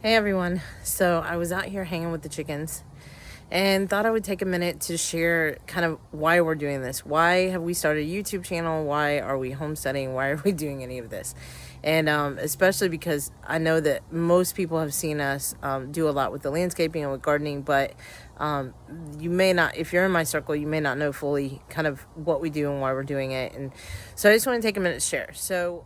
Hey everyone. So I was out here hanging with the chickens and thought I would take a minute to share kind of why we're doing this. Why have we started a YouTube channel? Why are we homesteading? Why are we doing any of this? And especially because I know that most people have seen us do a lot with the landscaping and with gardening, but you may not, if you're in my circle, you may not know fully kind of what we do and why we're doing it. And so I just want to take a minute to share. So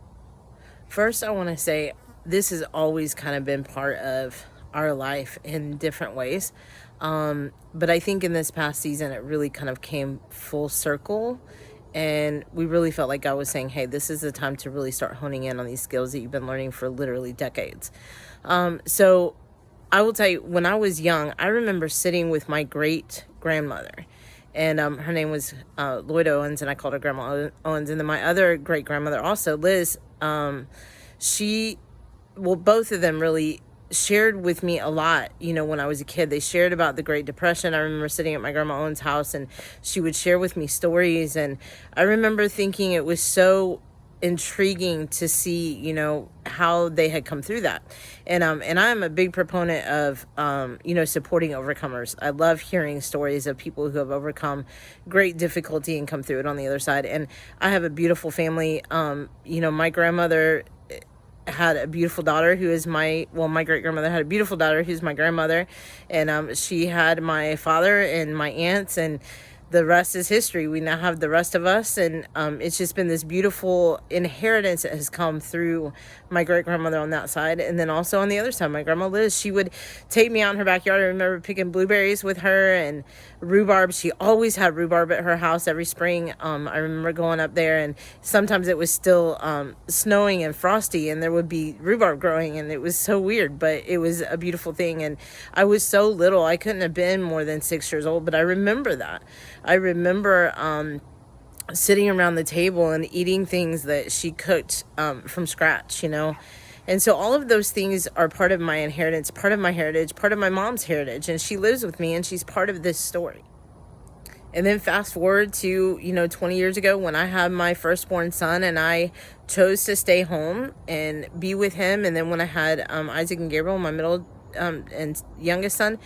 first, I want to say this has always kind of been part of our life in different ways. But I think in this past season, it really kind of came full circle. And we really felt like God was saying, hey, this is the time to really start honing in on these skills that you've been learning for literally decades. So I will tell you, when I was young, I remember sitting with my great grandmother. And her name was Lloyd Owens, and I called her Grandma Owens. And then my other great grandmother, also Liz, both of them really shared with me a lot, when I was a kid. They shared about the Great Depression. I remember sitting at my grandma Owen's house and she would share with me stories. And I remember thinking it was so intriguing to see, how they had come through that. And I'm a big proponent of, supporting overcomers. I love hearing stories of people who have overcome great difficulty and come through it on the other side. And I have a beautiful family. My grandmother had a beautiful daughter who is my great grandmother had a beautiful daughter who's my grandmother, and she had my father and my aunts, and the rest is history. We now have the rest of us, and it's just been this beautiful inheritance that has come through my great grandmother on that side. And then also on the other side, my grandma Liz, she would take me out in her backyard. I remember picking blueberries with her and rhubarb. She always had rhubarb at her house every spring. I remember going up there, and sometimes it was still snowing and frosty, and there would be rhubarb growing, and it was so weird, but it was a beautiful thing. And I was so little, I couldn't have been more than 6 years old, but I remember that. I remember sitting around the table and eating things that she cooked from scratch, And so all of those things are part of my inheritance, part of my heritage, part of my mom's heritage. And she lives with me, and she's part of this story. And then fast forward to, 20 years ago when I had my firstborn son, and I chose to stay home and be with him. And then when I had Isaac and Gabriel, my middle and youngest son,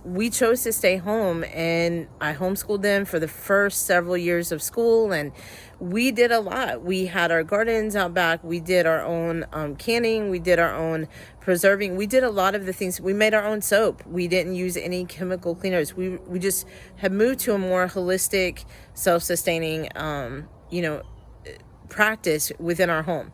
we chose to stay home, and I homeschooled them for the first several years of school. And we did a lot. We had our gardens out back. We did our own canning. We did our own preserving. We did a lot of the things. We made our own soap. We didn't use any chemical cleaners. We just had moved to a more holistic, self-sustaining, practice within our home.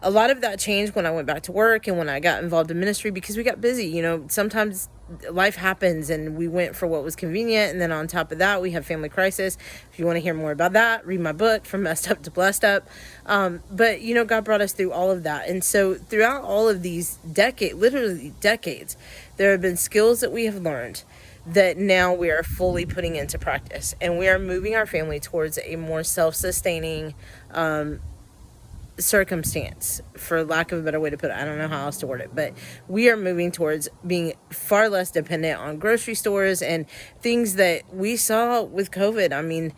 A lot of that changed when I went back to work and when I got involved in ministry, because we got busy. Sometimes life happens, and we went for what was convenient. And then on top of that, we have family crisis. If you want to hear more about that, read my book, From Messed Up to Blessed Up. But God brought us through all of that. And so throughout all of these literally decades, there have been skills that we have learned that now we are fully putting into practice. And we are moving our family towards a more self-sustaining, circumstance, for lack of a better way to put it. I don't know how else to word it, but we are moving towards being far less dependent on grocery stores and things that we saw with COVID. I mean,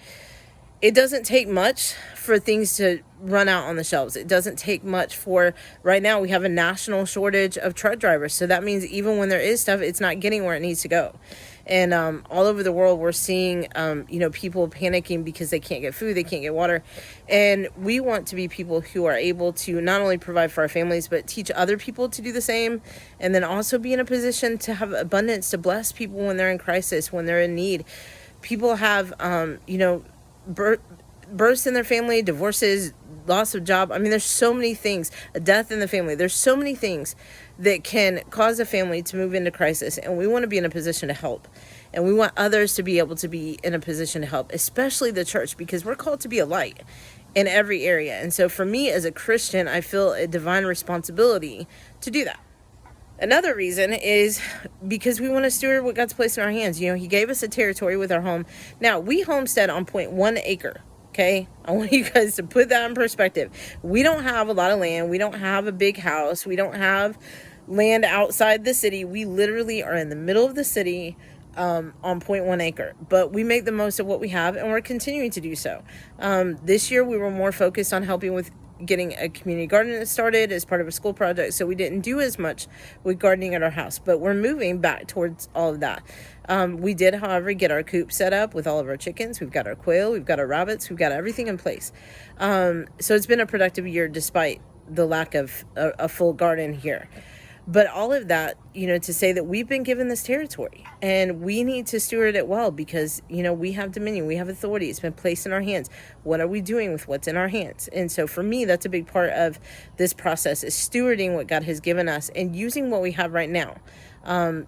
it doesn't take much for things to run out on the shelves. It doesn't take much for, right now we have a national shortage of truck drivers. So that means even when there is stuff, it's not getting where it needs to go. And all over the world, we're seeing, people panicking because they can't get food, they can't get water. And we want to be people who are able to not only provide for our families, but teach other people to do the same. And then also be in a position to have abundance, to bless people when they're in crisis, when they're in need. People have, births in their family, divorces, loss of job. I mean, there's so many things, a death in the family. There's so many things that can cause a family to move into crisis. And we want to be in a position to help. And we want others to be able to be in a position to help, especially the church, because we're called to be a light in every area. And so for me as a Christian, I feel a divine responsibility to do that. Another reason is because we want to steward what God's placed in our hands. He gave us a territory with our home. Now, we homestead on 0.1 acre. Okay, I want you guys to put that in perspective. We don't have a lot of land. We don't have a big house. We don't have land outside the city. We literally are in the middle of the city on 0.1 acre. But we make the most of what we have, and we're continuing to do so. This year, we were more focused on helping with getting a community garden started as part of a school project, so we didn't do as much with gardening at our house, but we're moving back towards all of that. We did, however, get our coop set up with all of our chickens. We've got our quail, we've got our rabbits, we've got everything in place. So it's been a productive year despite the lack of a full garden here. But all of that, to say that we've been given this territory and we need to steward it well because, we have dominion, we have authority. It's been placed in our hands. What are we doing with what's in our hands? And so for me, that's a big part of this process is stewarding what God has given us and using what we have right now.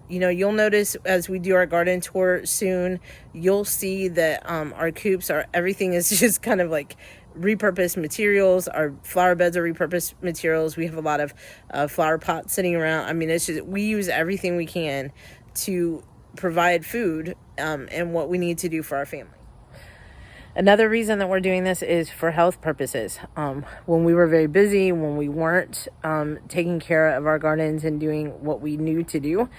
You'll notice as we do our garden tour soon, you'll see that our coops everything is just kind of like repurposed materials. Our flower beds are repurposed materials. We have a lot of flower pots sitting around. I mean, it's just, we use everything we can to provide food and what we need to do for our family. Another reason that we're doing this is for health purposes. When we were very busy, when we weren't taking care of our gardens and doing what we knew to do,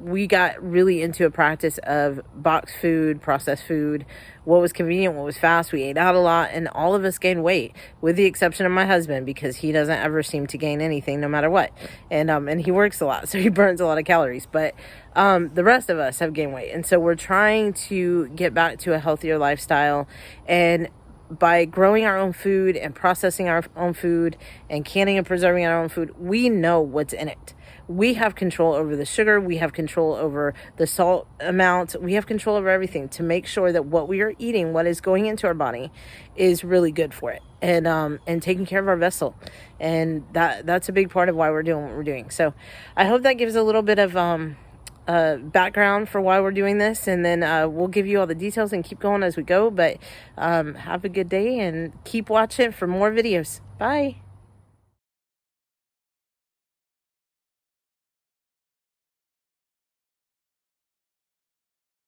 we got really into a practice of boxed food, processed food, what was convenient, what was fast. We ate out a lot, and all of us gained weight, with the exception of my husband, because he doesn't ever seem to gain anything no matter what. And he works a lot, so he burns a lot of calories. But the rest of us have gained weight. And so we're trying to get back to a healthier lifestyle. And by growing our own food and processing our own food and canning and preserving our own food, we know what's in it. We have control over the sugar. We have control over the salt amount. We have control over everything to make sure that what we are eating, what is going into our body, is really good for it. And taking care of our vessel. And that's a big part of why we're doing what we're doing. So I hope that gives a little bit of background for why we're doing this, and then we'll give you all the details and keep going as we go. But have a good day and keep watching for more videos. Bye.